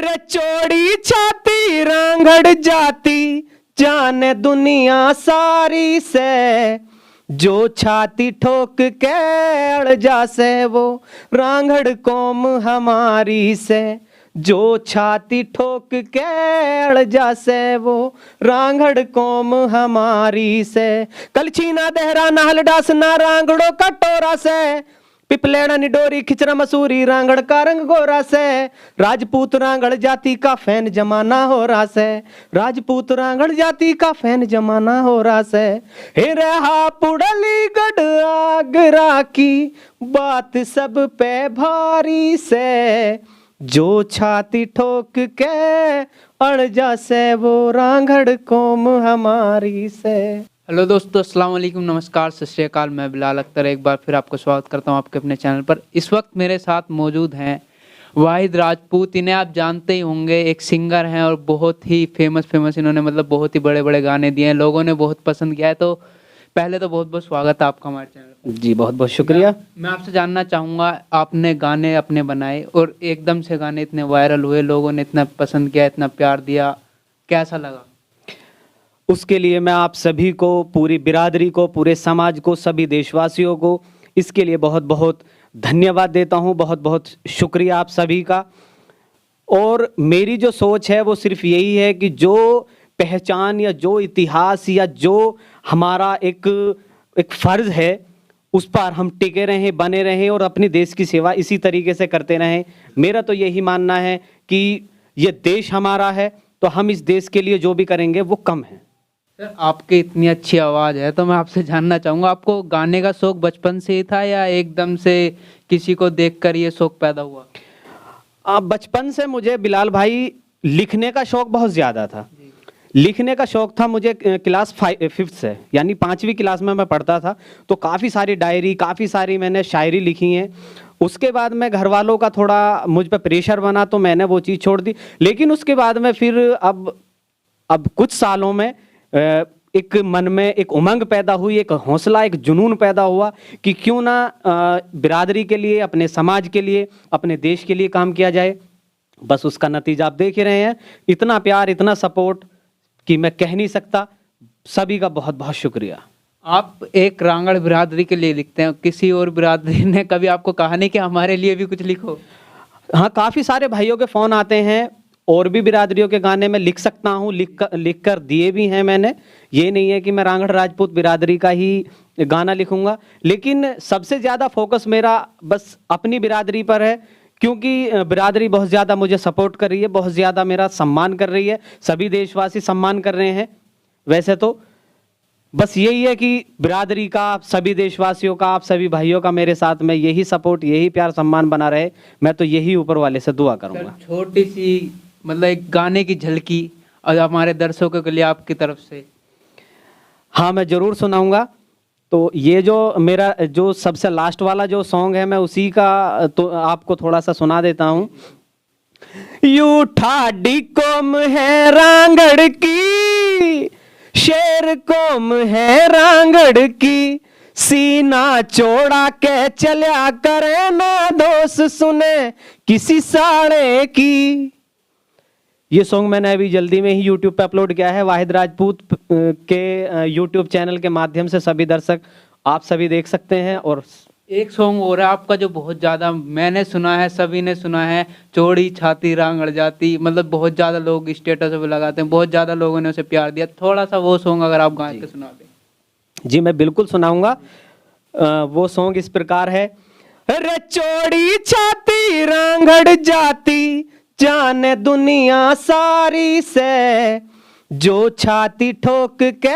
रे चौड़ी छाती रांगड़ जाती जाने दुनिया सारी से, जो छाती ठोक के अड़ जासे वो रांगड़ कौम हमारी से, जो छाती ठोक के अड़ जासे वो रांगड़ कौम हमारी से। कल छीना देहरा नाहल डास ना रांगड़ो कटोरा से, पिपलेड़ा निडोरी खिचरा मसूरी रांगड़ का रंग गोरा से, राजपूत रांगड़ जाति का फैन जमाना हो रहा से, राजपूत रांगड़ जाति का फैन जमाना हो रहा से। हे रहा पुड़ली गढ़ आगरा की बात सब पे भारी से, जो छाती ठोक के अड़ जासे वो रांगड़ कौम हमारी से। हेलो दोस्तों, अस्सलाम वालेकुम, नमस्कार, सत श्री अकाल। मैं बिलाल अख्तर एक बार फिर आपका स्वागत करता हूं आपके अपने चैनल पर। इस वक्त मेरे साथ मौजूद हैं वाहिद राजपूत। इन्हें आप जानते ही होंगे, एक सिंगर हैं और बहुत ही फेमस इन्होंने मतलब बहुत ही बड़े बड़े गाने दिए हैं, लोगों ने बहुत पसंद किया है। तो पहले तो बहुत बहुत स्वागत है आपका हमारे चैनल पर। जी बहुत बहुत शुक्रिया। मैं आपसे जानना चाहूँगा, आपने गाने अपने बनाए और एकदम से गाने इतने वायरल हुए, लोगों ने इतना पसंद किया, इतना प्यार दिया, कैसा लगा? उसके लिए मैं आप सभी को, पूरी बिरादरी को, पूरे समाज को, सभी देशवासियों को इसके लिए बहुत बहुत धन्यवाद देता हूं। बहुत बहुत शुक्रिया आप सभी का। और मेरी जो सोच है वो सिर्फ यही है कि जो पहचान या जो इतिहास या जो हमारा एक फ़र्ज़ है उस पर हम टिके रहें, बने रहें और अपनी देश की सेवा इसी तरीके से करते रहें। मेरा तो यही मानना है कि ये देश हमारा है, तो हम इस देश के लिए जो भी करेंगे वो कम है। सर, आपकी इतनी अच्छी आवाज़ है तो मैं आपसे जानना चाहूँगा, आपको गाने का शौक बचपन से ही था या एकदम से किसी को देखकर ये शौक पैदा हुआ? बचपन से मुझे बिलाल भाई लिखने का शौक बहुत ज़्यादा था। लिखने का शौक था मुझे क्लास 5th से, यानी 5वीं क्लास में मैं पढ़ता था। तो काफ़ी सारी डायरी, काफ़ी सारी मैंने शायरी लिखी हैं। उसके बाद में घर वालों का थोड़ा मुझ पर प्रेशर बना तो मैंने वो चीज़ छोड़ दी। लेकिन उसके बाद में फिर अब कुछ सालों में एक मन में एक उमंग पैदा हुई, एक हौसला, एक जुनून पैदा हुआ कि क्यों ना बिरादरी के लिए, अपने समाज के लिए, अपने देश के लिए काम किया जाए। बस उसका नतीजा आप देख ही रहे हैं, इतना प्यार, इतना सपोर्ट कि मैं कह नहीं सकता। सभी का बहुत बहुत शुक्रिया। आप एक रांगड़ बिरादरी के लिए लिखते हैं, किसी और बिरादरी ने कभी आपको कहा नहीं कि हमारे लिए भी कुछ लिखो? हाँ, काफ़ी सारे भाइयों के फ़ोन आते हैं, और भी बिरादरियों के गाने मैं लिख सकता हूँ, लिख कर दिए भी हैं मैंने। ये नहीं है कि मैं रांगड़ राजपूत बिरादरी का ही गाना लिखूंगा, लेकिन सबसे ज़्यादा फोकस मेरा बस अपनी बिरादरी पर है, क्योंकि बिरादरी बहुत ज़्यादा मुझे सपोर्ट कर रही है, बहुत ज़्यादा मेरा सम्मान कर रही है, सभी देशवासी सम्मान कर रहे हैं। वैसे तो बस यही है कि बिरादरी का, सभी देशवासियों का, आप सभी भाइयों का मेरे साथ में यही सपोर्ट, यही प्यार, सम्मान बना रहे। मैं तो यही ऊपर वाले से दुआ करूँगा। छोटी सी मतलब एक गाने की झलकी और हमारे दर्शकों के लिए आपकी तरफ से। हाँ, मैं ज़रूर सुनाऊंगा। तो ये जो मेरा जो सबसे लास्ट वाला जो सॉन्ग है, मैं उसी का तो आपको थोड़ा सा सुना देता हूँ। यू ठाडी कौम है रांगड़ की, शेर कौम है रांगड़ की, सीना चौड़ा के चल्या करे ना दोस्त सुने किसी साड़े की। ये सॉन्ग मैंने अभी जल्दी में ही यूट्यूब पे अपलोड किया है, वाहिद राजपूत के यूट्यूब चैनल के माध्यम से सभी दर्शक आप सभी देख सकते हैं। और एक सॉन्ग और है आपका जो बहुत ज़्यादा मैंने सुना है, सभी ने सुना है, चौड़ी छाती रांगड़ जाती, मतलब बहुत ज़्यादा लोग स्टेटस पे लगाते हैं, बहुत ज़्यादा लोगों ने उसे प्यार दिया। थोड़ा सा वो सॉन्ग अगर आप गा के सुना दें। जी मैं बिल्कुल सुनाऊंगा। वो सॉन्ग इस प्रकार है। रे चौड़ी छाती रांगड़ जाती जाने दुनिया सारी से, जो छाती ठोक के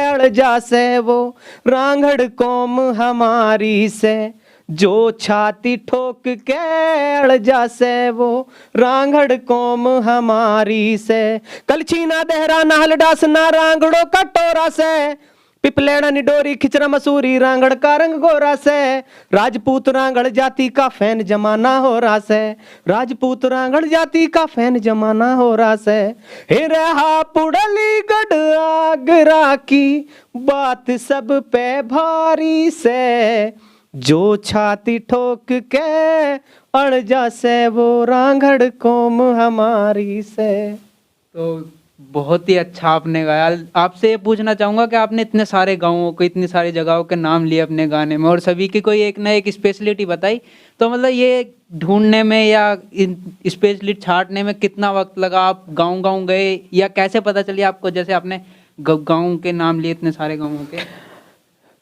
अड़ जासे वो रांगड़ कौम हमारी से, जो छाती ठोक के अड़ जासे वो रांगड़ कौम हमारी से। कल छीना देहरा नाहल डास ना रांगड़ो कटोरा से, पिपलेड़ा निडोरी खिचरा मसूरी रांगड़ का रंग गोरा से, राजपूत रांगड़ जाति का फैन जमाना हो रहा से, राजपूत रांगड़ जाति का फैन जमाना हो रहा से। हे रहा पुड़ली गढ़ आगरा की बात सब पे भारी से, जो छाती ठोक के अड़ जासे वो रांगड़ कौम हमारी से। तो बहुत ही अच्छा आपने गाया। आपसे ये पूछना चाहूंगा कि आपने इतने सारे गाँवों को, इतनी सारी जगहों के नाम लिए अपने गाने में और सभी की कोई एक ना एक स्पेशलिटी बताई, तो मतलब ये ढूंढने में या स्पेशलिटी छांटने में कितना वक्त लगा? आप गाँव गए या कैसे पता चली आपको, जैसे आपने गाँव के नाम लिए इतने सारे गाँवों के?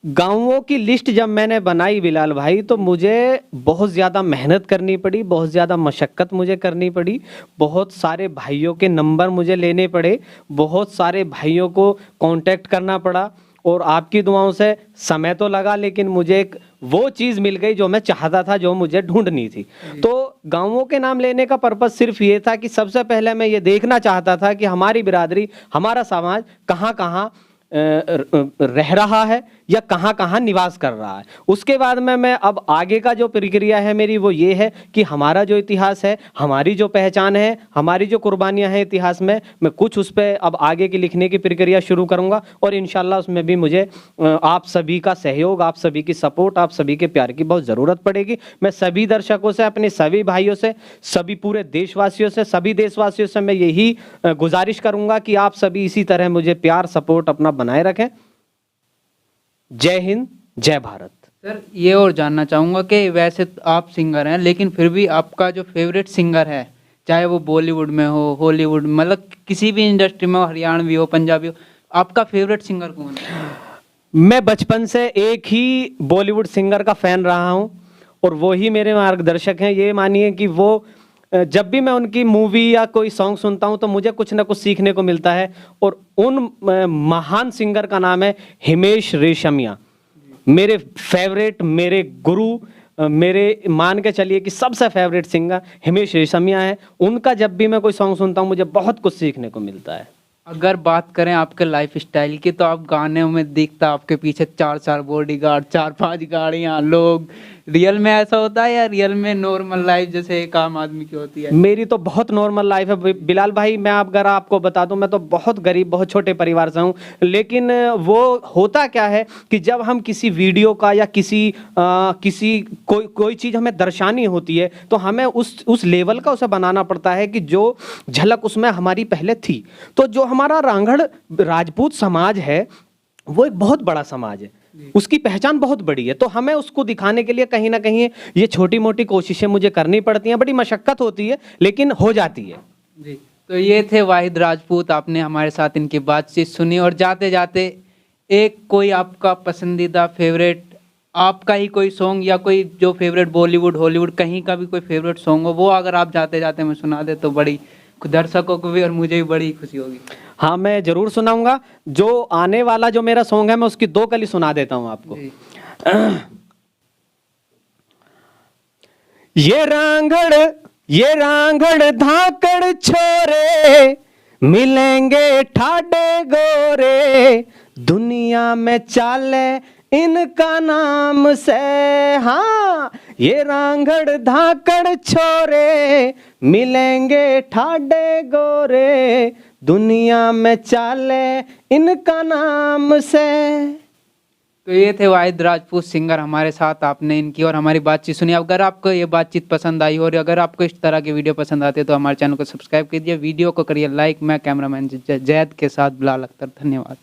गाँवों की लिस्ट जब मैंने बनाई बिलाल भाई, तो मुझे बहुत ज़्यादा मेहनत करनी पड़ी, बहुत ज़्यादा मशक्क़त मुझे करनी पड़ी, बहुत सारे भाइयों के नंबर मुझे लेने पड़े, बहुत सारे भाइयों को कांटेक्ट करना पड़ा, और आपकी दुआओं से समय तो लगा, लेकिन मुझे एक वो चीज़ मिल गई जो मैं चाहता था, जो मुझे ढूंढनी थी। तो गाँवों के नाम लेने का पर्पज़ सिर्फ ये था कि सबसे पहले मैं ये देखना चाहता था कि हमारी बिरादरी, हमारा समाज कहाँ कहाँ रह रहा है या कहाँ कहाँ निवास कर रहा है। उसके बाद में मैं अब आगे का जो प्रक्रिया है मेरी वो ये है कि हमारा जो इतिहास है, हमारी जो पहचान है, हमारी जो कुर्बानियाँ हैं इतिहास में, मैं कुछ उस पर अब आगे की लिखने की प्रक्रिया शुरू करूँगा, और इंशाल्लाह उसमें भी मुझे आप सभी का सहयोग, आप सभी की सपोर्ट, आप सभी के प्यार की बहुत ज़रूरत पड़ेगी। मैं सभी दर्शकों से, अपने सभी भाइयों से, सभी पूरे देशवासियों से, सभी देशवासियों से मैं यही गुजारिश करूँगा कि आप सभी इसी तरह मुझे प्यार, सपोर्ट अपना बनाए रखें। जय हिंद, जय भारत। सर ये और जानना चाहूँगा कि वैसे तो आप सिंगर हैं, लेकिन फिर भी आपका जो फेवरेट सिंगर है, चाहे वो बॉलीवुड में हो, हॉलीवुड, मतलब किसी भी इंडस्ट्री में हो, हरियाणवी हो, पंजाबी हो, आपका फेवरेट सिंगर कौन है? मैं बचपन से एक ही बॉलीवुड सिंगर का फैन रहा हूं, और वो ही मेरे मार्गदर्शक हैं। ये मानिए कि वो जब भी मैं उनकी मूवी या कोई सॉन्ग सुनता हूं तो मुझे कुछ ना कुछ सीखने को मिलता है, और उन महान सिंगर का नाम है हिमेश रेशमिया। मेरे फेवरेट, मेरे गुरु, मेरे मान के चलिए कि सबसे फेवरेट सिंगर हिमेश रेशमिया है। उनका जब भी मैं कोई सॉन्ग सुनता हूं मुझे बहुत कुछ सीखने को मिलता है। अगर बात करें आपके लाइफ स्टाइल की, तो आप गाने में दिखता आपके पीछे 4 बॉडीगार्ड, 4-5 गाड़ियाँ, लोग। रियल में ऐसा होता है या रियल में नॉर्मल लाइफ जैसे एक आम आदमी की होती है? मेरी तो बहुत नॉर्मल लाइफ है बिलाल भाई। मैं अगर आपको बता दूं, मैं तो बहुत गरीब, बहुत छोटे परिवार से हूं, लेकिन वो होता क्या है कि जब हम किसी वीडियो का या किसी कोई चीज़ हमें दर्शानी होती है, तो हमें उस लेवल का उसे बनाना पड़ता है कि जो झलक उसमें हमारी पहले थी। तो जो हमारा रांगड़ राजपूत समाज है वो एक बहुत बड़ा समाज है, उसकी पहचान बहुत बड़ी है। तो हमें उसको दिखाने के लिए कहीं ना कहीं ये छोटी मोटी कोशिशें मुझे करनी पड़ती हैं, बड़ी मशक्कत होती है, लेकिन हो जाती है। जी, तो ये थे वाहिद राजपूत। आपने हमारे साथ इनकी बातचीत सुनी, और जाते जाते एक कोई आपका पसंदीदा फेवरेट, आपका ही कोई सॉन्ग या कोई जो फेवरेट बॉलीवुड, हॉलीवुड, कहीं का भी कोई फेवरेट सॉन्ग हो, वो अगर आप जाते जाते में सुना दे तो बड़ी दर्शकों को भी और मुझे भी बड़ी खुशी होगी। हाँ, मैं जरूर सुनाऊंगा। जो आने वाला जो मेरा सॉन्ग है, मैं उसकी 2 कली सुना देता हूं आपको। ये रांगड़ धाकड़ छोरे मिलेंगे ठाडे गोरे, दुनिया में चाले इनका नाम से। हाँ, ये रांगड़ धाकड़ छोरे मिलेंगे ठाडे गोरे, दुनिया में चाले इनका नाम से। तो ये थे वाहिद राजपूत सिंगर हमारे साथ। आपने इनकी और हमारी बातचीत सुनी। अगर आपको ये बातचीत पसंद आई और अगर आपको इस तरह की वीडियो पसंद आती है तो हमारे चैनल को सब्सक्राइब कीजिए, वीडियो को करिए लाइक। मैं कैमरामैन जैद के साथ बिलाल अख्तर, धन्यवाद।